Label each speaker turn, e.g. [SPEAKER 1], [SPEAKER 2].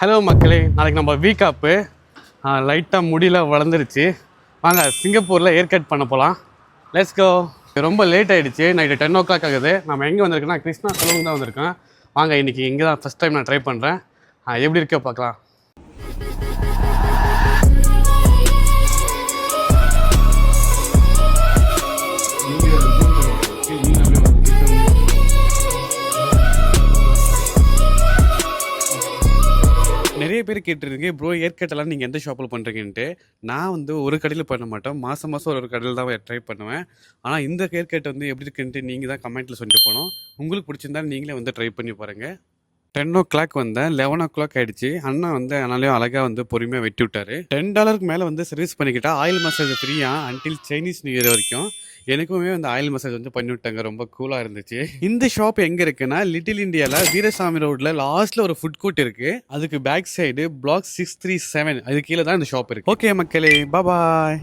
[SPEAKER 1] Hello மக்களே, நாளைக்கு நம்ம வீக்காப்பு லைட்டாக முடியல வளர்ந்துருச்சு. வாங்க சிங்கப்பூரில் ஏர் கட் பண்ண போகலாம். Let's go. ரொம்ப லேட் ஆகிடுச்சு, நைட்டு 10 o'clock ஆகுது. நம்ம எங்கே வந்திருக்கோன்னா கிருஷ்ணா சலூன் தான் வந்திருக்கோம். வாங்க இன்றைக்கி இங்கே தான் ஃபஸ்ட் டைம் நான் ட்ரை பண்ணுறேன். எப்படி இருக்கோ பார்க்கலாம். நிறைய பேர் கேட்டுருக்கீங்க, ப்ரோ ஏர் கட்டெல்லாம் நீங்கள் எந்த ஷாப்பில் பண்ணுறீங்கன்ட்டு. நான் வந்து ஒரு கடையில் பண்ண மாட்டேன், மாதம் ஒரு கடையில் தான் ட்ரை பண்ணுவேன். ஆனால் இந்த ஏர் கட் வந்து எப்படி இருக்குன்ட்டு நீங்கள் தான் கமெண்ட்டில் சொல்லிட்டு போனோம். உங்களுக்கு பிடிச்சிருந்தா நீங்களே வந்து ட்ரை பண்ணி பாருங்கள். 10 o'clock வந்தேன், 11 o'clock ஆகிடுச்சு. அண்ணா வந்து அதனாலேயும் அழகாக வந்து பொறுமையாக வெட்டி விட்டார். $10 மேலே வந்து சர்வீஸ் பண்ணிக்கிட்டா ஆயில் மசாஜ் ஃப்ரீயாக அன்டில் சைனீஸ் நியூ இயர் வரைக்கும். எனக்குமே வந்து ஆயில் மசாஜ் வந்து பண்ணி விட்டாங்க, ரொம்ப கூலாக இருந்துச்சு. இந்த ஷாப் எங்கே இருக்குன்னா லிட்டில் இந்தியாவில் வீரசாமி ரோட்டில் லாஸ்ட்டில் ஒரு ஃபுட் கோர்ட் இருக்குது. அதுக்கு பேக் சைடு பிளாக் 637 அது கீழே தான் இந்த ஷாப் இருக்குது. ஓகே மக்களே, பாய்.